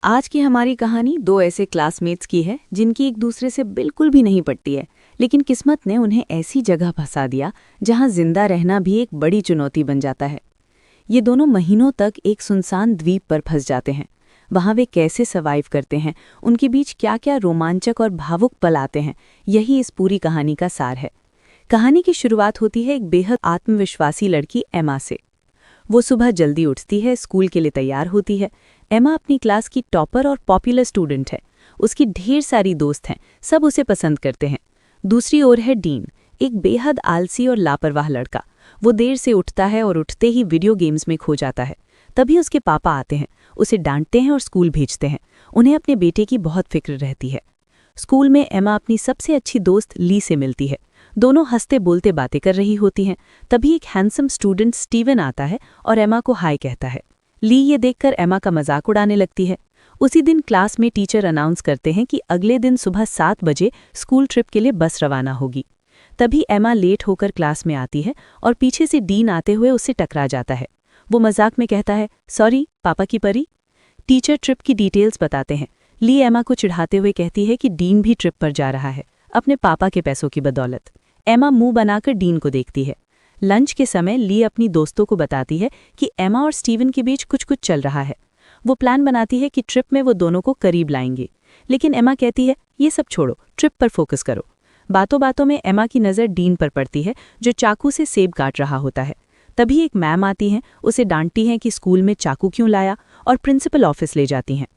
आज की हमारी कहानी दो ऐसे क्लासमेट्स की है जिनकी एक दूसरे से बिल्कुल भी नहीं पटती है, लेकिन किस्मत ने उन्हें ऐसी जगह फंसा दिया जहां जिंदा रहना भी एक बड़ी चुनौती बन जाता है। ये दोनों महीनों तक एक सुनसान द्वीप पर फंस जाते हैं। वहां वे कैसे सर्वाइव करते हैं, उनके बीच क्या क्या रोमांचक और भावुक पल आते हैं, यही इस पूरी कहानी का सार है। कहानी की शुरुआत होती है एक बेहद आत्मविश्वासी लड़की एमा से। वो सुबह जल्दी उठती है, स्कूल के लिए तैयार होती है। एमा अपनी क्लास की टॉपर और पॉपुलर स्टूडेंट है। उसकी ढेर सारी दोस्त हैं, सब उसे पसंद करते हैं। दूसरी ओर है डीन, एक बेहद आलसी और लापरवाह लड़का। वो देर से उठता है और उठते ही वीडियो गेम्स में खो जाता है। तभी उसके पापा आते हैं, उसे डांटते हैं और स्कूल भेजते हैं। उन्हें अपने बेटे की बहुत फिक्र रहती है। स्कूल में एमा अपनी सबसे अच्छी दोस्त ली से मिलती है। दोनों हंसते बोलते बातें कर रही होती हैं। तभी एक हैंडसम स्टूडेंट स्टीवन आता है और एमा को हाय कहता है। ली ये देखकर एमा का मजाक उड़ाने लगती है। उसी दिन क्लास में टीचर अनाउंस करते हैं कि अगले दिन सुबह 7 बजे स्कूल ट्रिप के लिए बस रवाना होगी। तभी एमा लेट होकर क्लास में आती है और पीछे से डीन आते हुए उससे टकरा जाता है। वो मजाक में कहता है, सॉरी पापा की परी। टीचर ट्रिप की डिटेल्स बताते हैं। ली एमा को चिढ़ाते हुए कहती है कि डीन भी ट्रिप पर जा रहा है, अपने पापा के पैसों की बदौलत। एमा मुंह बनाकर डीन को देखती है। लंच के समय ली अपनी दोस्तों को बताती है कि एमा और स्टीवन के बीच कुछ कुछ चल रहा है। वो प्लान बनाती है कि ट्रिप में वो दोनों को करीब लाएंगी, लेकिन एमा कहती है, ये सब छोड़ो, ट्रिप पर फोकस करो। बातों बातों में एमा की नज़र डीन पर पड़ती है, जो चाकू से सेब काट रहा होता है। तभी एक मैम आती हैं, उसे डांटती हैं कि स्कूल में चाकू क्यों लाया, और प्रिंसिपल ऑफिस ले जाती हैं।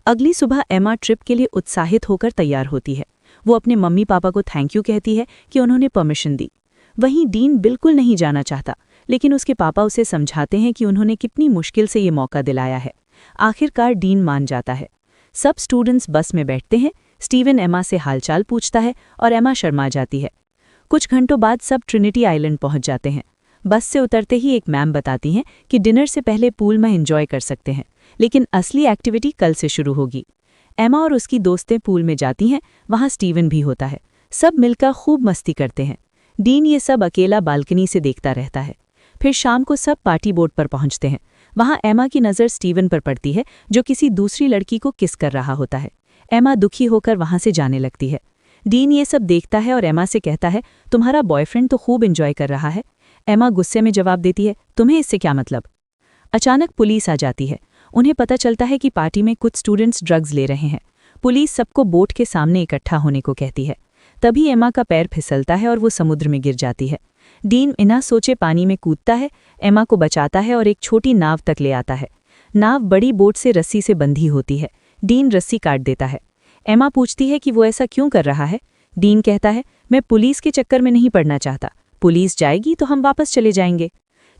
अगली सुबह एमा ट्रिप के लिए उत्साहित होकर तैयार होती है। वो अपने मम्मी पापा को थैंक यू कहती है कि उन्होंने परमिशन दी। वहीं डीन बिल्कुल नहीं जाना चाहता, लेकिन उसके पापा उसे समझाते हैं कि उन्होंने कितनी मुश्किल से ये मौका दिलाया है। आखिरकार डीन मान जाता है। सब स्टूडेंट्स बस में बैठते हैं। स्टीवन एमा से हालचाल पूछता है और एमा शर्मा जाती है। कुछ घंटों बाद सब ट्रिनिटी आइलैंड पहुंच जाते हैं। बस से उतरते ही एक मैम बताती हैं कि डिनर से पहले पूल में एंजॉय कर सकते हैं, लेकिन असली एक्टिविटी कल से शुरू होगी। एमा और उसकी दोस्तें पूल में जाती हैं, वहां स्टीवन भी होता है। सब मिलकर खूब मस्ती करते हैं। डीन ये सब अकेला बालकनी से देखता रहता है। फिर शाम को सब पार्टी बोर्ड पर पहुंचते हैं। वहां एमा की नज़र स्टीवन पर पड़ती है, जो किसी दूसरी लड़की को किस कर रहा होता है। एमा दुखी होकर वहां से जाने लगती है। डीन ये सब देखता है और एमा से कहता है, तुम्हारा बॉयफ्रेंड तो खूब एंजॉय कर रहा है। एमा गुस्से में जवाब देती है, तुम्हें इससे क्या मतलब। अचानक पुलिस आ जाती है। उन्हें पता चलता है कि पार्टी में कुछ स्टूडेंट्स ड्रग्स ले रहे हैं। पुलिस सबको बोट के सामने इकट्ठा होने को कहती है। तभी एमा का पैर फिसलता है और वो समुद्र में गिर जाती है। डीन बिना सोचे पानी में कूदता है, एमा को बचाता है और एक छोटी नाव तक ले आता है। नाव बड़ी बोट से रस्सी से बंधी होती है। डीन रस्सी काट देता है। एमा पूछती है कि वो ऐसा क्यों कर रहा है। डीन कहता है, मैं पुलिस के चक्कर में नहीं पड़ना चाहता। पुलिस जाएगी तो हम वापस चले जाएंगे।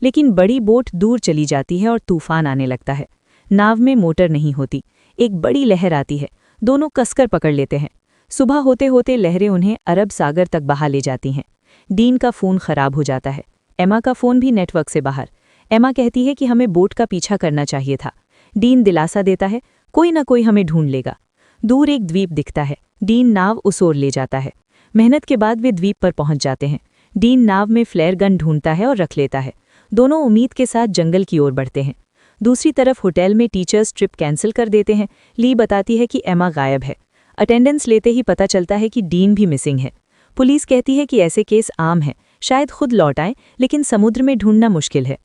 लेकिन बड़ी बोट दूर चली जाती है और तूफान आने लगता है। नाव में मोटर नहीं होती। एक बड़ी लहर आती है। दोनों कसकर पकड़ लेते हैं। सुबह होते होते लहरें उन्हें अरब सागर तक बहा ले जाती हैं। डीन का फ़ोन खराब हो जाता है। एमा का फ़ोन भी नेटवर्क से बाहर। एमा कहती है कि हमें बोट का पीछा करना चाहिए था। डीन दिलासा देता है, कोई ना कोई हमें ढूंढ लेगा। दूर एक द्वीप दिखता है। डीन नाव उस ओर ले जाता है। मेहनत के बाद वे द्वीप पर पहुंच जाते हैं। डीन नाव में फ्लेयर गन ढूंढता है और रख लेता है। दोनों उम्मीद के साथ जंगल की ओर बढ़ते हैं। दूसरी तरफ होटल में टीचर्स ट्रिप कैंसिल कर देते हैं। ली बताती है कि एमा गायब है। अटेंडेंस लेते ही पता चलता है कि डीन भी मिसिंग है। पुलिस कहती है कि ऐसे केस आम हैं, शायद खुद लौट आएं, लेकिन समुद्र में ढूंढना मुश्किल है।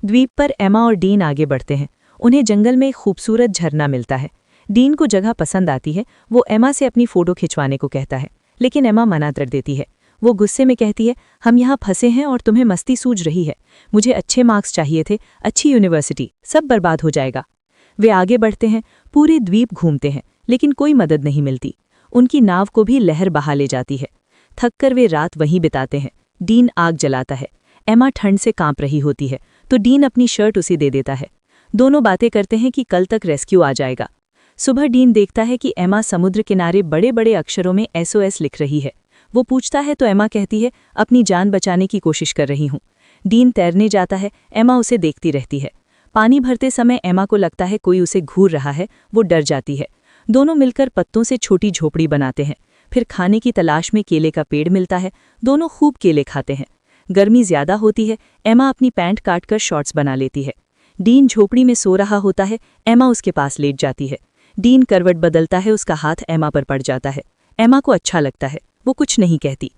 द्वीप पर एमा और डीन आगे बढ़ते हैं। उन्हें जंगल में एक खूबसूरत झरना मिलता है। डीन को जगह पसंद आती है। वो एमा से अपनी फ़ोटो खिंचवाने को कहता है, लेकिन एमा मना कर देती है। वो गुस्से में कहती है, हम यहाँ फंसे हैं और तुम्हें मस्ती सूझ रही है। मुझे अच्छे मार्क्स चाहिए थे, अच्छी यूनिवर्सिटी, सब बर्बाद हो जाएगा। वे आगे बढ़ते हैं, पूरे द्वीप घूमते हैं, लेकिन कोई मदद नहीं मिलती। उनकी नाव को भी लहर बहा ले जाती है। थककर वे रात वहीं बिताते हैं। डीन आग जलाता है। एमा ठंड से कांप रही होती है, तो डीन अपनी शर्ट उसे दे देता है। दोनों बातें करते हैं कि कल तक रेस्क्यू आ जाएगा। सुबह डीन देखता है कि एमा समुद्र किनारे बड़े बड़े अक्षरों में SOS लिख रही है। वो पूछता है तो एमा कहती है, अपनी जान बचाने की कोशिश कर रही हूँ। डीन तैरने जाता है। एमा उसे देखती रहती है। पानी भरते समय एमा को लगता है कोई उसे घूर रहा है। वो डर जाती है। दोनों मिलकर पत्तों से छोटी झोपड़ी बनाते हैं। फिर खाने की तलाश में केले का पेड़ मिलता है। दोनों खूब केले खाते हैं। गर्मी ज्यादा होती है। एमा अपनी पैंट काटकर शॉर्ट्स बना लेती है। डीन झोपड़ी में सो रहा होता है। एमा उसके पास लेट जाती है। डीन करवट बदलता है, उसका हाथ एमा पर पड़ जाता है। एमा को अच्छा लगता है, वो कुछ नहीं कहती।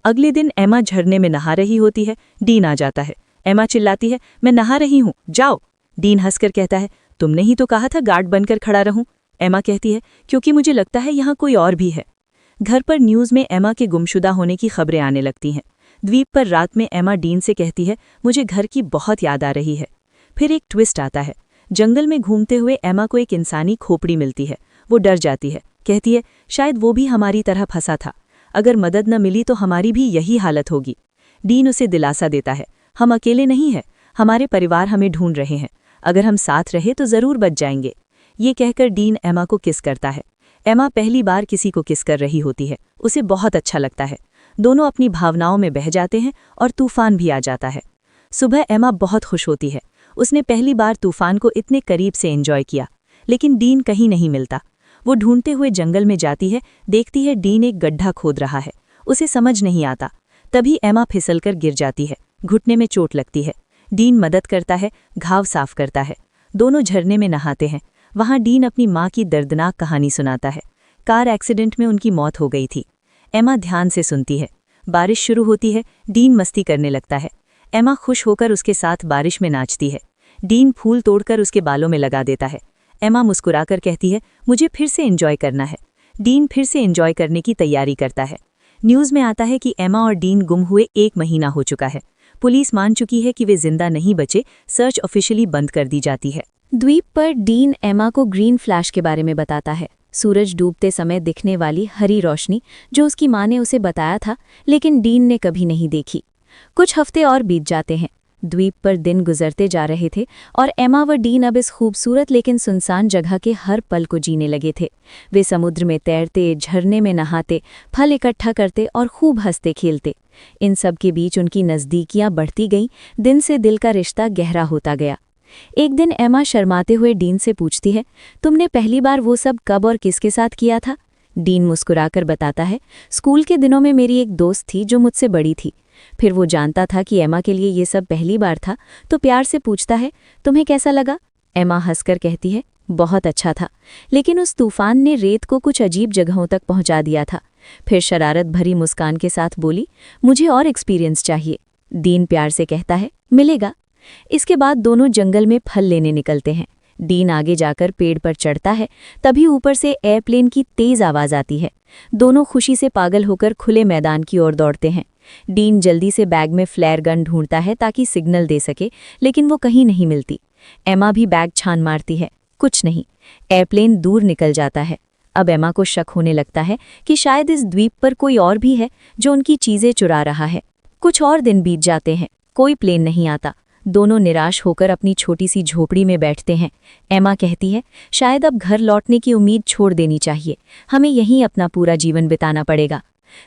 अगले दिन एमा झरने में नहा रही होती है, डीन आ जाता है। एमा चिल्लाती है, मैं नहा रही हूँ, जाओ। डीन हंसकर कहता है, तुमने ही तो कहा था गार्ड बनकर खड़ा रहूं। एमा कहती है, क्योंकि मुझे लगता है यहाँ कोई और भी है। घर पर न्यूज़ में एमा के गुमशुदा होने की खबरें आने लगती हैं। द्वीप पर रात में एमा डीन से कहती है, मुझे घर की बहुत याद आ रही है। फिर एक ट्विस्ट आता है। जंगल में घूमते हुए एमा को एक इंसानी खोपड़ी मिलती है। वो डर जाती है, कहती है, शायद वो भी हमारी तरह फंसा था। अगर मदद न मिली तो हमारी भी यही हालत होगी। डीन उसे दिलासा देता है, हम अकेले नहीं हैं, हमारे परिवार हमें ढूंढ रहे हैं। अगर हम साथ रहे तो ज़रूर बच जाएंगे। ये कहकर डीन एमा को किस करता है। एमा पहली बार किसी को किस कर रही होती है, उसे बहुत अच्छा लगता है। दोनों अपनी भावनाओं में बह जाते हैं और तूफान भी आ जाता है। सुबह एमा बहुत खुश होती है, उसने पहली बार तूफान को इतने करीब से एंजॉय किया। लेकिन डीन कहीं नहीं मिलता। वो ढूंढते हुए जंगल में जाती है, देखती है डीन एक गड्ढा खोद रहा है। उसे समझ नहीं आता। तभी एमा फिसलकर गिर जाती है, घुटने में चोट लगती है। डीन मदद करता है, घाव साफ करता है। दोनों झरने में नहाते हैं। वहाँ डीन अपनी माँ की दर्दनाक कहानी सुनाता है। कार एक्सीडेंट में उनकी मौत हो गई थी। एमा ध्यान से सुनती है। बारिश शुरू होती है, डीन मस्ती करने लगता है। एमा खुश होकर उसके साथ बारिश में नाचती है। डीन फूल तोड़कर उसके बालों में लगा देता है। एमा मुस्कुराकर कहती है, मुझे फिर से एंजॉय करना है। डीन फिर से एंजॉय करने की तैयारी करता है। न्यूज़ में आता है कि एमा और डीन गुम हुए 1 महीना हो चुका है। पुलिस मान चुकी है कि वे जिंदा नहीं बचे। सर्च ऑफिशियली बंद कर दी जाती है। द्वीप पर डीन एमा को ग्रीन फ्लैश के बारे में बताता है, सूरज डूबते समय दिखने वाली हरी रोशनी जो उसकी माँ ने उसे बताया था, लेकिन डीन ने कभी नहीं देखी। कुछ हफ्ते और बीत जाते हैं। द्वीप पर दिन गुजरते जा रहे थे और एमा व डीन अब इस खूबसूरत लेकिन सुनसान जगह के हर पल को जीने लगे थे। वे समुद्र में तैरते, झरने में नहाते, फल इकट्ठा करते और खूब हंसते खेलते। इन सब के बीच उनकी नज़दीकियां बढ़ती गईं, दिन से दिल का रिश्ता गहरा होता गया। एक दिन एमा शर्माते हुए डीन से पूछती है, तुमने पहली बार वो सब कब और किसके साथ किया था? डीन मुस्कुराकर बताता है, स्कूल के दिनों में मेरी एक दोस्त थी जो मुझसे बड़ी थी। फिर वो जानता था कि एमा के लिए ये सब पहली बार था, तो प्यार से पूछता है, तुम्हें कैसा लगा? एमा हंसकर कहती है, बहुत अच्छा था, लेकिन उस तूफान ने रेत को कुछ अजीब जगहों तक पहुंचा दिया था। फिर शरारत भरी मुस्कान के साथ बोली, मुझे और एक्सपीरियंस चाहिए। डीन प्यार से कहता है, मिलेगा। इसके बाद दोनों जंगल में फल लेने निकलते हैं। डीन आगे जाकर पेड़ पर चढ़ता है, तभी ऊपर से एयरप्लेन की तेज आवाज आती है। दोनों खुशी से पागल होकर खुले मैदान की ओर दौड़ते हैं। डीन जल्दी से बैग में फ्लेयर गन ढूंढता है ताकि सिग्नल दे सके, लेकिन वो कहीं नहीं मिलती। एमा भी बैग छान मारती है, कुछ नहीं। एयरप्लेन दूर निकल जाता है। अब एमा को शक होने लगता है कि शायद इस द्वीप पर कोई और भी है जो उनकी चीजें चुरा रहा है। कुछ और दिन बीत जाते हैं, कोई प्लेन नहीं आता। दोनों निराश होकर अपनी छोटी सी झोपड़ी में बैठते हैं। एमा कहती है, शायद अब घर लौटने की उम्मीद छोड़ देनी चाहिए, हमें यहीं अपना पूरा जीवन बिताना पड़ेगा।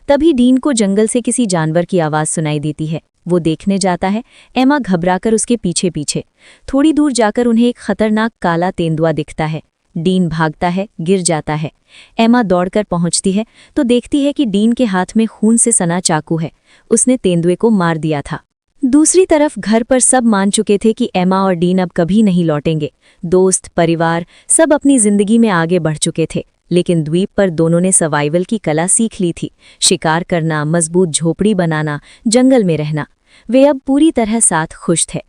तभी डीन को जंगल से किसी जानवर की आवाज़ सुनाई देती है। वो देखने जाता है। एमा घबराकर उसके पीछे पीछे। थोड़ी दूर जाकर उन्हें एक खतरनाक काला तेंदुआ दिखता है। डीन भागता है, गिर जाता है। एमा दौड़कर पहुंचती है तो देखती है कि डीन के हाथ में खून से सना चाकू है। उसने तेंदुए को मार दिया था। दूसरी तरफ घर पर सब मान चुके थे कि एमा और डीन अब कभी नहीं लौटेंगे। दोस्त, परिवार सब अपनी जिंदगी में आगे बढ़ चुके थे, लेकिन द्वीप पर दोनों ने सर्वाइवल की कला सीख ली थी। शिकार करना, मजबूत झोपड़ी बनाना, जंगल में रहना। वे अब पूरी तरह साथ खुश थे।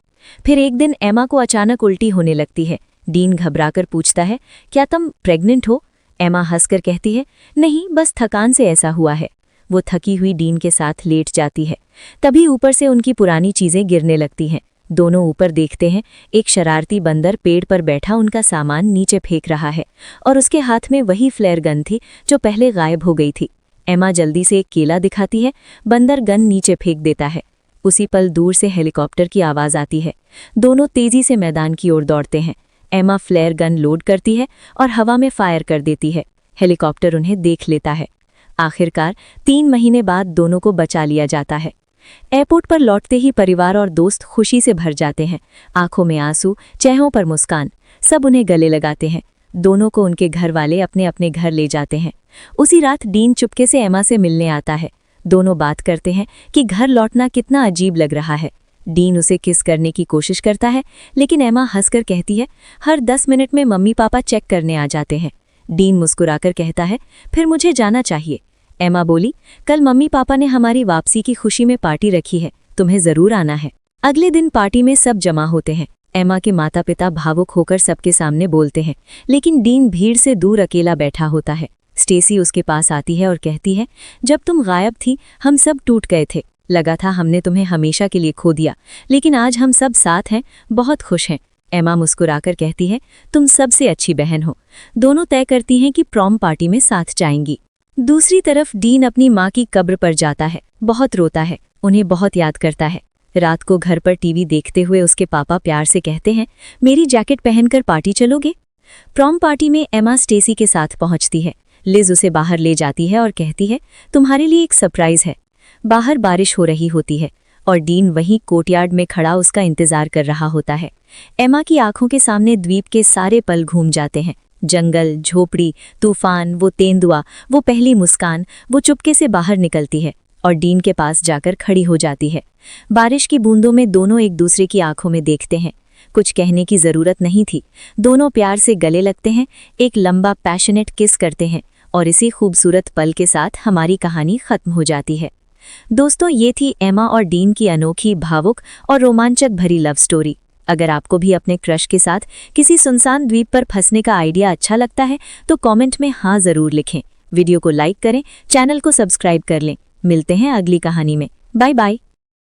फिर एक दिन एमा को अचानक उल्टी होने लगती है। डीन घबराकर पूछता है, क्या तुम प्रेग्नेंट हो? एमा हंसकर कहती है, नहीं, बस थकान से ऐसा हुआ है। वो थकी हुई डीन के साथ लेट जाती है। तभी ऊपर से उनकी पुरानी चीजें गिरने लगती हैं। दोनों ऊपर देखते हैं, एक शरारती बंदर पेड़ पर बैठा उनका सामान नीचे फेंक रहा है और उसके हाथ में वही फ्लेयर गन थी जो पहले गायब हो गई थी। एमा जल्दी से एक केला दिखाती है, बंदर गन नीचे फेंक देता है। उसी पल दूर से हेलीकॉप्टर की आवाज़ आती है। दोनों तेजी से मैदान की ओर दौड़ते हैं। एमा फ्लेयर गन लोड करती है और हवा में फायर कर देती है। हेलीकॉप्टर उन्हें देख लेता है। आखिरकार 3 महीने बाद दोनों को बचा लिया जाता है। एयरपोर्ट पर लौटते ही परिवार और दोस्त खुशी से भर जाते हैं। आंखों में आंसू, चेहरों पर मुस्कान, सब उन्हें गले लगाते हैं। दोनों को उनके घर वाले अपने अपने घर ले जाते हैं। उसी रात डीन चुपके से एमा से मिलने आता है। दोनों बात करते हैं कि घर लौटना कितना अजीब लग रहा है। डीन उसे किस करने की कोशिश करता है, लेकिन एमा हंसकर कहती है, हर 10 मिनट में मम्मी पापा चेक करने आ जाते हैं। डीन मुस्कुराकर कहता है, फिर मुझे जाना चाहिए। एमा बोली, कल मम्मी पापा ने हमारी वापसी की खुशी में पार्टी रखी है, तुम्हें जरूर आना है। अगले दिन पार्टी में सब जमा होते हैं। एमा के माता पिता भावुक होकर सबके सामने बोलते हैं, लेकिन डीन भीड़ से दूर अकेला बैठा होता है। स्टेसी उसके पास आती है और कहती है, जब तुम गायब थी हम सब टूट गए थे, लगा था हमने तुम्हें हमेशा के लिए खो दिया, लेकिन आज हम सब साथ हैं, बहुत खुश हैं। एमा मुस्कुराकर कहती है, तुम सबसे अच्छी बहन हो। दोनों तय करती हैं कि प्रॉम पार्टी में साथ जाएंगी। दूसरी तरफ डीन अपनी माँ की कब्र पर जाता है, बहुत रोता है, उन्हें बहुत याद करता है। रात को घर पर टीवी देखते हुए उसके पापा प्यार से कहते हैं, मेरी जैकेट पहनकर पार्टी चलोगे? प्रॉम पार्टी में एमा स्टेसी के साथ पहुंचती है। लिज उसे बाहर ले जाती है और कहती है, तुम्हारे लिए एक सरप्राइज है। बाहर बारिश हो रही होती है और डीन वहीं कोर्टयार्ड में खड़ा उसका इंतजार कर रहा होता है। एमा की आंखों के सामने द्वीप के सारे पल घूम जाते हैं। जंगल, झोपड़ी, तूफान, वो तेंदुआ, वो पहली मुस्कान। वो चुपके से बाहर निकलती है और डीन के पास जाकर खड़ी हो जाती है। बारिश की बूंदों में दोनों एक दूसरे की आंखों में देखते हैं। कुछ कहने की जरूरत नहीं थी, दोनों प्यार से गले लगते हैं, एक लंबा पैशनेट किस करते हैं और इसी खूबसूरत पल के साथ हमारी कहानी खत्म हो जाती है। दोस्तों, ये थी एमा और डीन की अनोखी, भावुक और रोमांचक भरी लव स्टोरी। अगर आपको भी अपने क्रश के साथ किसी सुनसान द्वीप पर फंसने का आइडिया अच्छा लगता है तो कमेंट में हाँ जरूर लिखें। वीडियो को लाइक करें, चैनल को सब्सक्राइब कर लें। मिलते हैं अगली कहानी में। Bye bye.